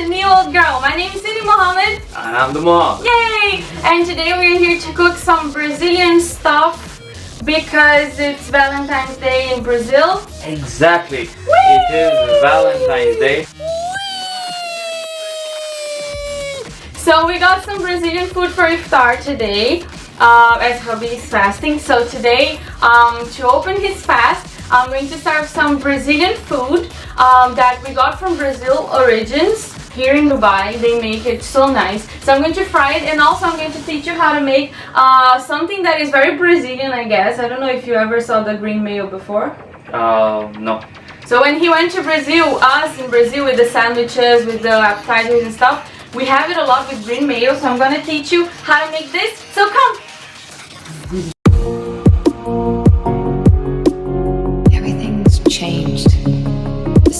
a new old girl. My name is Cindy Mohammed. And I'm the mom. Yay! And today we're here to cook some Brazilian stuff because it's Valentine's Day in Brazil. Exactly. Whee! It is Valentine's Day. So we got some Brazilian food for Iftar today, as hubby is fasting. So today, to open his fast, I'm going to serve some Brazilian food that we got from Brazil origins here in Dubai. They make it so nice. So I'm going to fry it, and also I'm going to teach you how to make something that is very Brazilian, I guess. I don't know if you ever saw the green mayo before. No. So when he went to Brazil, us in Brazil with the sandwiches, with the appetizers and stuff, we have it a lot with green mayo. So I'm going to teach you how to make this. So come! Changed.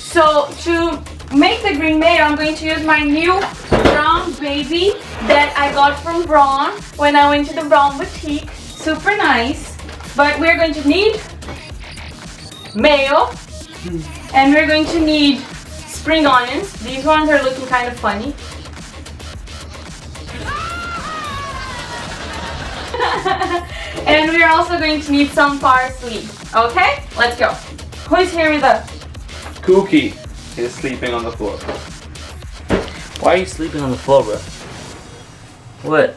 So to make the green mayo, I'm going to use my new brown baby that I got from Braun when I went to the Braun boutique. Super nice. But we're going to need mayo, and we're going to need spring onions. These ones are looking kind of funny. And we're also going to need some parsley. Okay, let's go. Who is here with us? Cookie is sleeping on the floor. Why are you sleeping on the floor, bro? What?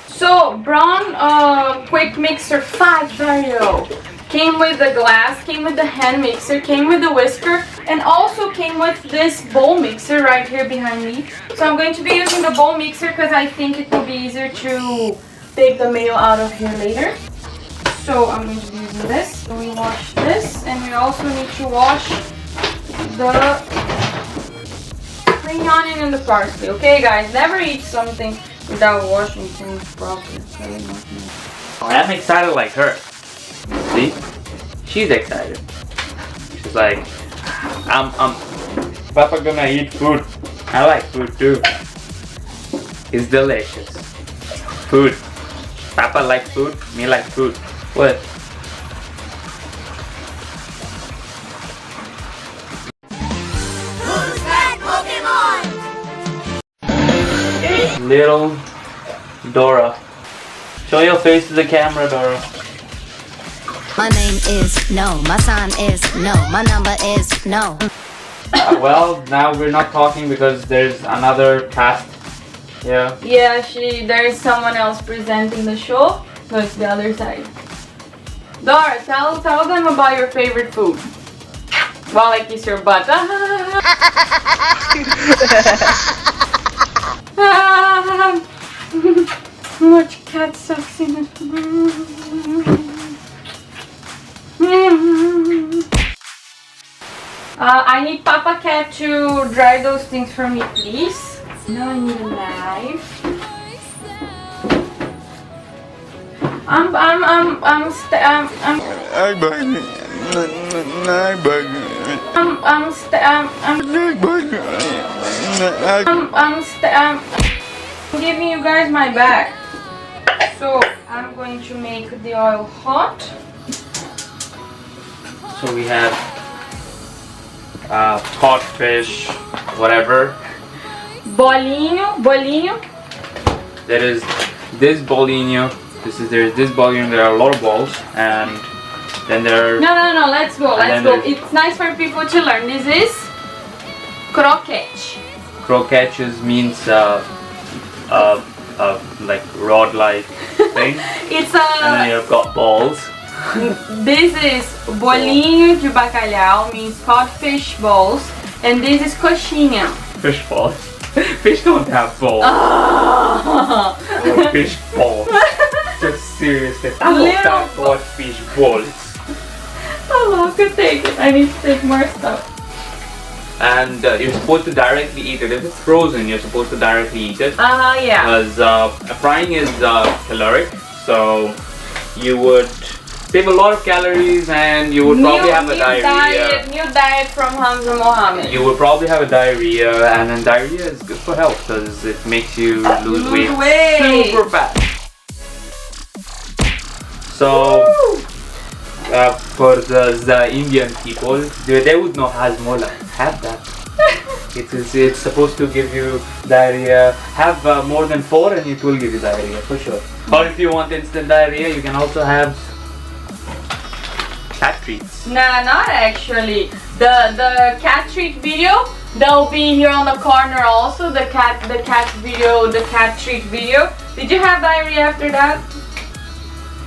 So, Braun quick mixer 5 Vario came with the glass, came with the hand mixer, came with the whisker, and also came with this bowl mixer right here behind me. So I'm going to be using the bowl mixer because I think it will be easier to take the mayo out of here later. So I'm going to be using this. So we wash this, and we also need to wash the spring onion and the parsley. Okay, guys, never eat something without washing things properly. Okay? I'm excited like her. See? She's excited. She's like, Papa gonna eat food. I like food too. It's delicious. Food. Papa like food. Me like food. What? Who's that Pokemon? Little Dora. Show your face to the camera, Dora. My name is no. My sign is no. My number is no. Well, now we're not talking because there's another cast. Yeah. Yeah, there is someone else presenting the show. No, it's the other side. Dora, tell them about your favorite food. While I kiss your butt. Much cat sucks in it. I need Papa Cat to dry those things for me, please. Now I need a knife. I'm giving you guys my bag. So I'm going to make the oil hot. So we have hot fish, whatever. Bolinho. There is this bolinho. There's this bolinho. There are a lot of balls, and then there are. No. Let's go. It's nice for people to learn. This is croquete. Croquete means like rod-like thing. It's And then you've got balls. This is bolinho de bacalhau, means cod fish balls, and this is coxinha. Fish balls. Fish don't have balls. Oh. Oh, fish balls. Just seriously. I Little don't want fish balls. Oh, I could take it. I need to take more stuff. And you're supposed to directly eat it. If it's frozen, you're supposed to directly eat it. Yeah. Because frying is caloric, so you would save a lot of calories, and you would probably have a diarrhea. New diet from Hamza Mohammed. You would probably have a diarrhea, and then diarrhea is good for health because it makes you lose weight super fast. So, Woo! for the Indian people, they would know hajmola. Have that. It's supposed to give you diarrhea. Have more than 4 and it will give you diarrhea for sure. Or if you want instant diarrhea, you can also have cat treats. Nah, not actually. The cat treat video, they'll be here on the corner also. The cat video, the cat treat video. Did you have diarrhea after that?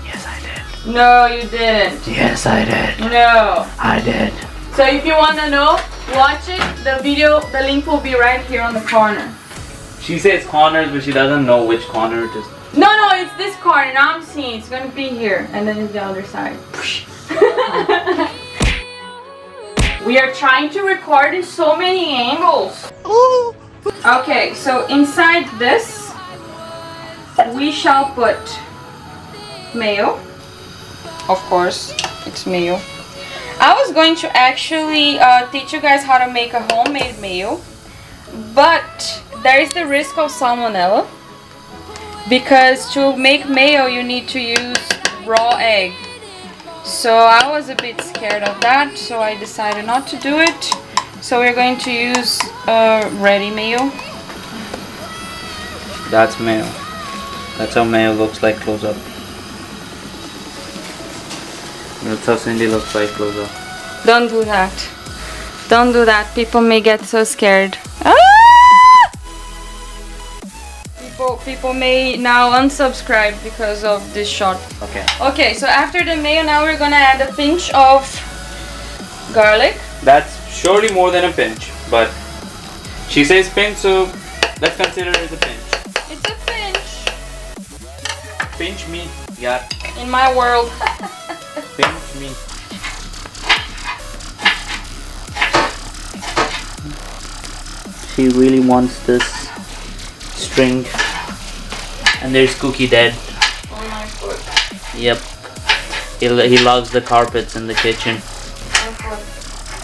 Yes, I did. No, you didn't. Yes, I did. No. I did. So if you wanna know, watch it. The video, the link will be right here on the corner. She says corners, but she doesn't know which corner it is. No, it's this corner. Now I'm seeing it's gonna be here, and then it's the other side. We are trying to record in so many angles. Okay, so inside this, we shall put mayo. Of course, it's mayo. I was going to actually teach you guys how to make a homemade mayo, but there is the risk of salmonella, because to make mayo you need to use raw egg. So I was a bit scared of that, so I decided not to do it. So we're going to use ready mayo. That's mayo. That's how mayo looks like close up. That's how Cindy looks like close up. Don't do that. Don't do that. People may get so scared. Ah! People may now unsubscribe because of this shot. Okay. Okay, so after the mayo, now we're gonna add a pinch of garlic. That's surely more than a pinch, but she says pinch, so let's consider it as a pinch. It's a pinch. Pinch me, yeah. In my world. Pinch me. She really wants this string. And there's Cookie dead. On my foot. Yep. He loves the carpets in the kitchen.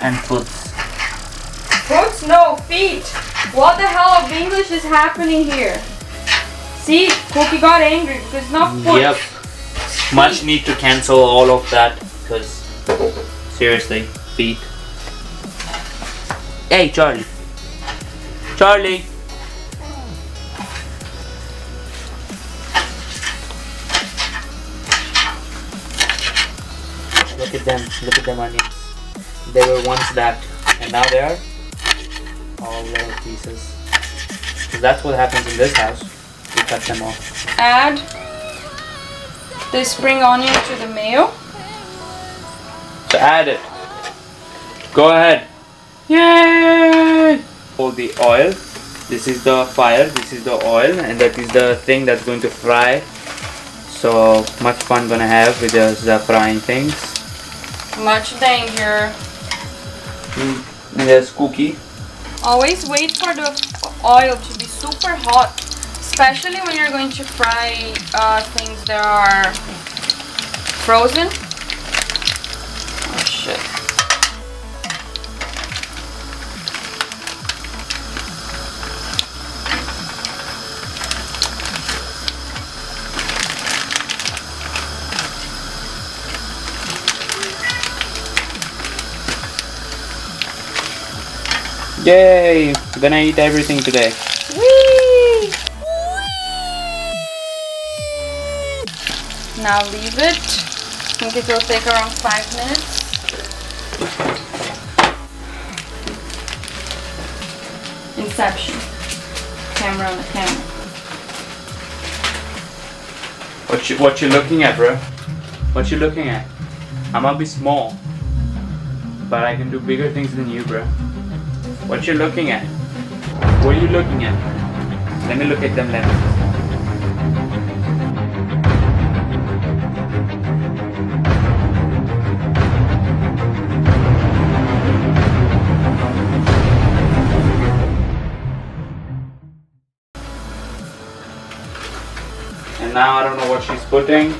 And foots. Foots? No, feet. What the hell of English is happening here? See, Cookie got angry because it's not foot. Yep. Much need to cancel all of that because seriously, feet. Hey, Charlie. Charlie. Look at them onions. They were once that, and now they are all little pieces. So that's what happens in this house. We cut them off. Add the spring onion to the mayo. So add it. Go ahead. Yay! Hold the oil. This is the fire, this is the oil, and that is the thing that's going to fry. So much fun gonna have with the frying things. Much danger. And there's Cookie. Always wait for the oil to be super hot, especially when you're going to fry things that are frozen. Oh shit. Yay! Gonna eat everything today. Whee! Now leave it. I think it will take around 5 minutes. Inception. Camera on the camera. What you looking at, bro? What you looking at? I might be small, but I can do bigger things than you, bro. What you looking at? What are you looking at? Let me look at them lenses. And now I don't know what she's putting.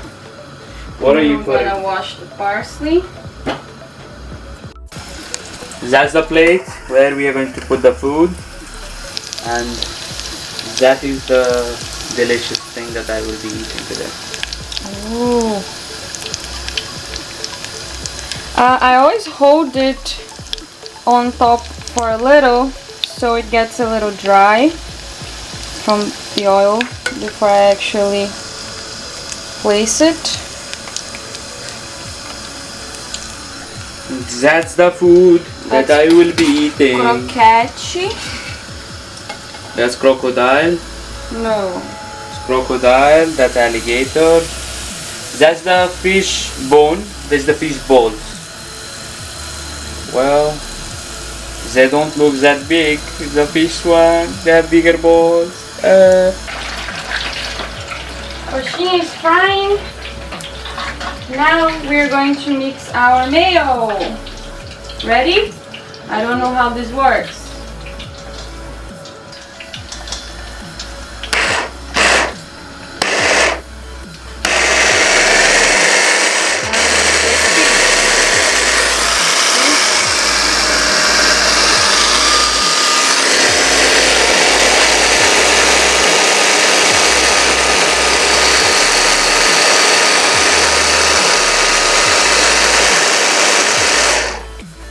What are you putting? I'm gonna wash the parsley. That's the plate where we are going to put the food, and that is the delicious thing that I will be eating today. Ooh. I always hold it on top for a little so it gets a little dry from the oil before I actually place it. That's the food that I will be eating. Croquete. That's crocodile. No. It's crocodile. That's alligator. That's the fish bone. That's the fish balls. Well, they don't look that big. The fish one, they have bigger balls. Coxinha is frying. Now we're going to mix our mayo. Ready? I don't know how this works.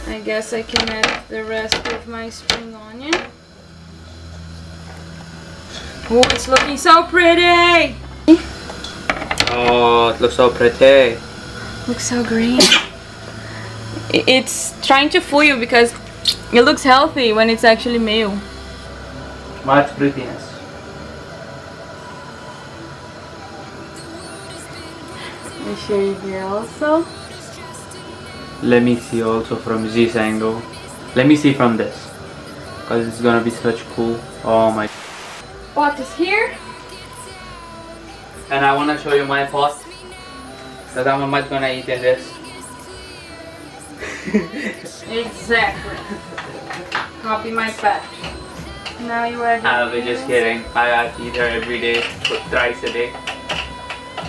I guess I can add the rest of my spring onion. Oh, it's looking so pretty! Oh, it looks so pretty. Looks so green. It's trying to fool you because it looks healthy when it's actually mayo. Much prettiness. Let me show you here also. Let me see also from this angle. Let me see from this. Because it's gonna be such cool. Oh my. Pot is here. And I wanna show you my pot. That I'm not gonna eat in this. Exactly. Copy my patch. Now you add the I'll be just kidding. I eat her every day, thrice a day.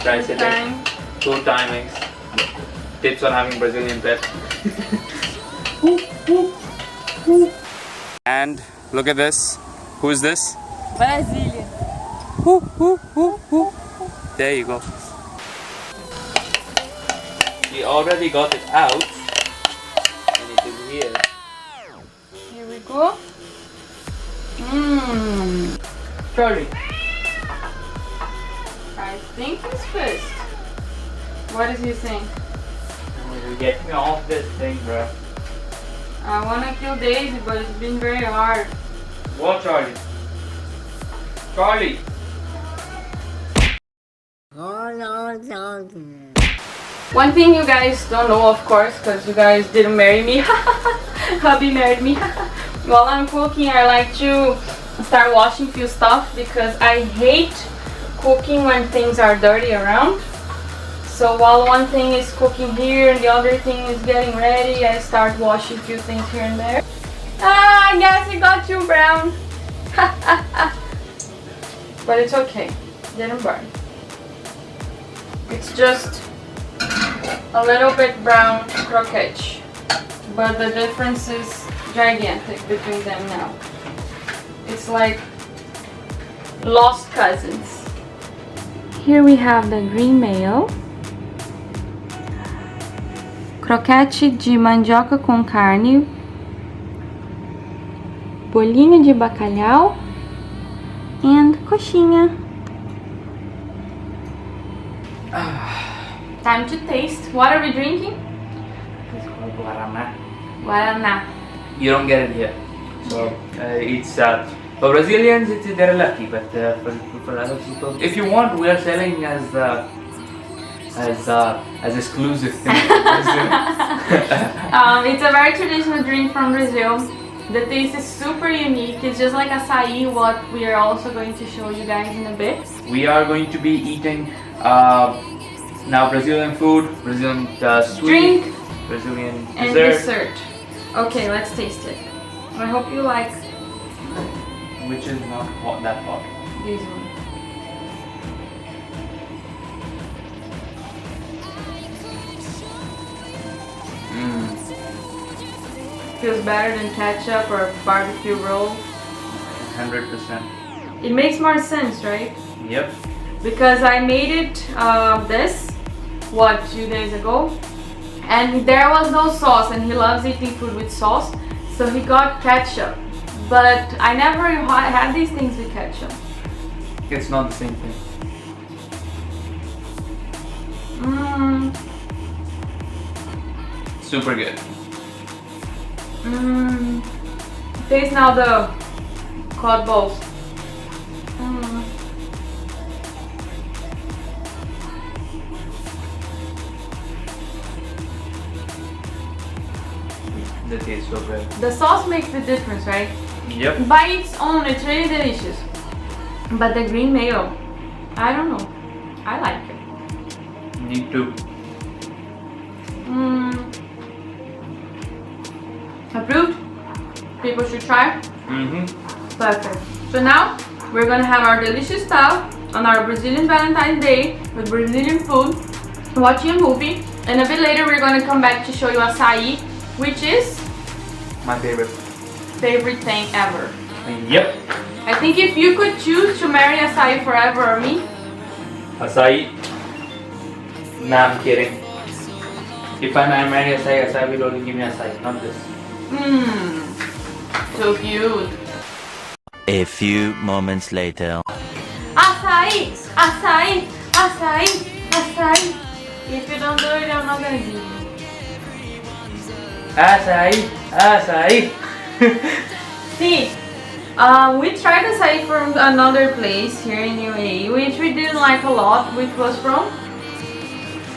Thrice a day. time. 2 timings. Tips on having Brazilian pet. And look at this. Who's this? Brazilian. There you go. We already got it out. And it is here. Here we go. Mmm. Charlie. I think he's first. What is he saying? Get me off this thing, bro. I wanna kill Daisy, but it's been very hard. What, Charlie? Charlie! One thing you guys don't know, of course, because you guys didn't marry me. Hubby married me. While I'm cooking, I like to start washing few stuff because I hate cooking when things are dirty around. So while one thing is cooking here and the other thing is getting ready, I start washing a few things here and there. Ah, I guess it got too brown. But it's okay, didn't burn. It's just a little bit brown croquete, but the difference is gigantic between them now. It's like lost cousins. Here we have the green mayo. Croquete de mandioca com carne, bolinho de bacalhau, and coxinha. Time to taste. What are we drinking? It's called Guaraná. Guaraná. You don't get it here. So it's for Brazilians they're lucky, but for other people, if you want, we are selling as exclusive thing from Brazil. It's a very traditional drink from Brazil. The taste is super unique. It's just like Açaí, what we are also going to show you guys in a bit. We are going to be eating now Brazilian food, Brazilian sweet, Drink Brazilian and dessert. Okay, let's taste it. I hope you like Which is not hot, that hot. this one. Feels better than ketchup or barbecue roll. 100%. It makes more sense, right? Yep. Because I made it 2 days ago, and there was no sauce, and he loves eating food with sauce, so he got ketchup. But I never had these things with ketchup. It's not the same thing. Super good. Taste now the cod balls. That tastes so good. The sauce makes the difference, right? Yep. By its own, it's really delicious. But the green mayo, I don't know. I like it. Me too. Approved? People should try? Perfect. So now, we're gonna have our delicious stuff on our Brazilian Valentine's Day with Brazilian food, watching a movie, and a bit later we're gonna come back to show you acai, which is My favorite thing ever. Yep. I think if you could choose to marry acai forever or me, Acai. Nah, I'm kidding. If I marry acai, acai will only give me acai, not this. So cute. A few moments later. Acai, acai, acai, acai. If you don't do it, I'm not gonna give you. Acai, acai. See, we tried acai from another place here in UAE, which we didn't like a lot, which was from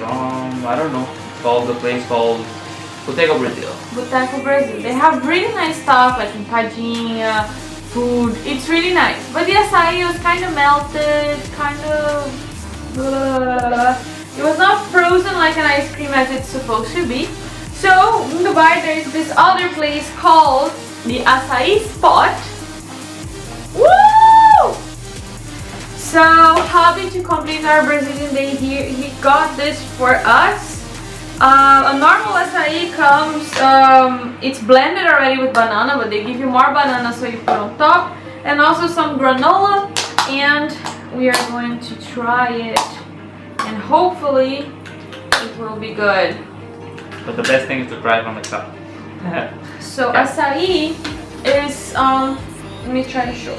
I don't know, the place called Brazil. Boteco, Brazil. They have really nice stuff like empadinha, food. It's really nice. But the acai was kind of melted, it was not frozen like an ice cream as it's supposed to be. So in Dubai there's this other place called the Açaí Spot. Woo! So hubby, to complete our Brazilian day here, he got this for us. A normal acai comes, it's blended already with banana, but they give you more banana so you put on top, and also some granola, and we are going to try it, and hopefully it will be good. But the best thing is to try it from the cup. So acai is, let me try to show.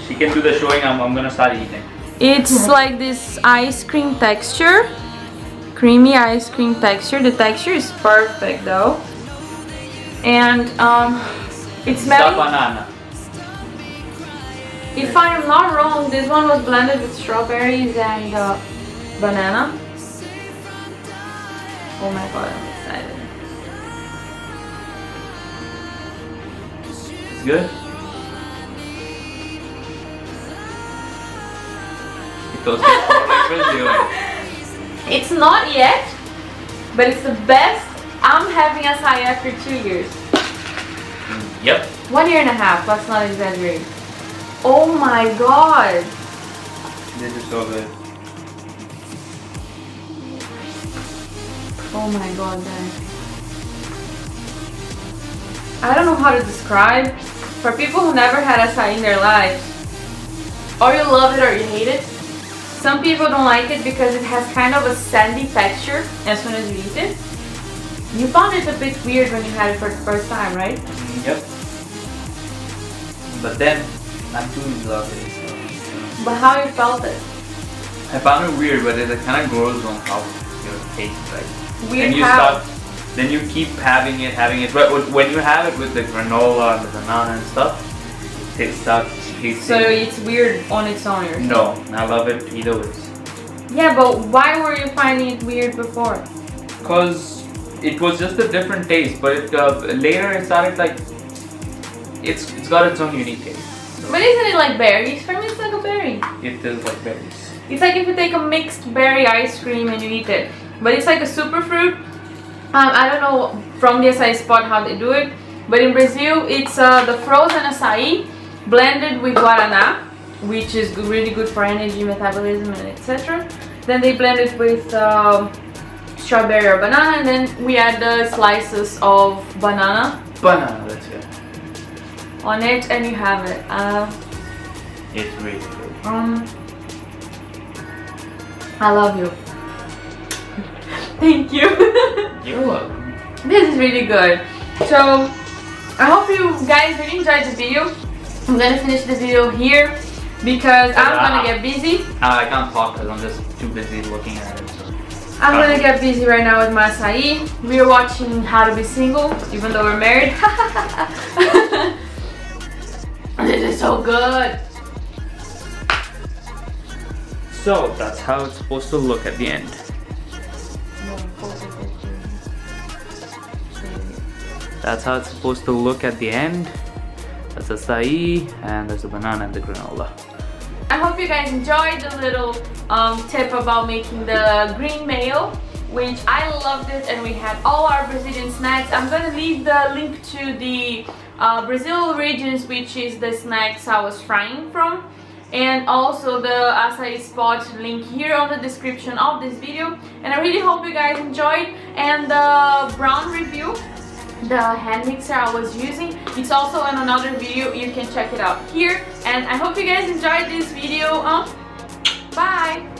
She can do the showing, I'm gonna start eating. It's like this ice cream texture. Creamy ice cream texture. The texture is perfect though, and it's Stuffed banana. If I am not wrong, this one was blended with strawberries and banana. Oh my god, I'm excited. It's good. It goes like Brazil. It's not yet, but it's the best. I'm having acai after 2 years. Yep. 1 year and a half, let's not exaggerate. Oh my god. This is so good. Oh my god, guys. I don't know how to describe. For people who never had acai in their lives, or you love it or you hate it. Some people don't like it because it has kind of a sandy texture as soon as you eat it. You found it a bit weird when you had it for the first time, right? Yep. But then, I'm too in love with it. But how you felt it? I found it weird, but it kind of grows on how it tastes like. Weird and you how? then you keep having it. But when you have it with the granola and the banana and stuff, it starts tasting. So it's weird on its own. No, I love it either way. Yeah, but why were you finding it weird before? Because it was just a different taste, but later it started like it's got its own unique taste. So But isn't it like berries? For me, it's like a berry. it is like berries. It's like if you take a mixed berry ice cream and you eat it. But it's like a superfruit. I don't know from the acai spot how they do it. But in Brazil, it's the frozen acai blended with guaraná, which is really good for energy, metabolism, and etc. Then they blend it with strawberry or banana, and then we add the slices of banana Banana, that's it. on it, and you have it. It's really good. I love you. Thank you. You're welcome. This is really good. So I hope you guys really enjoyed the video. I'm gonna finish the video here because I'm gonna get busy. I can't talk because I'm just too busy looking at it. So. I'm gonna get busy right now with my Açaí. We're watching How to Be Single, even though we're married. This is so good. So that's how it's supposed to look at the end. That's how it's supposed to look at the end. That's Açaí, and there's a banana and the granola. I hope you guys enjoyed the little tip about making the green mayo, which I loved it, and we had all our Brazilian snacks. I'm gonna leave the link to the Brazil regions, which is the snacks I was frying from, and also the Açaí spot link here on the description of this video. And I really hope you guys enjoyed. And the brown review, the hand mixer I was using, it's also in another video. You can check it out here. And I hope you guys enjoyed this video. Bye!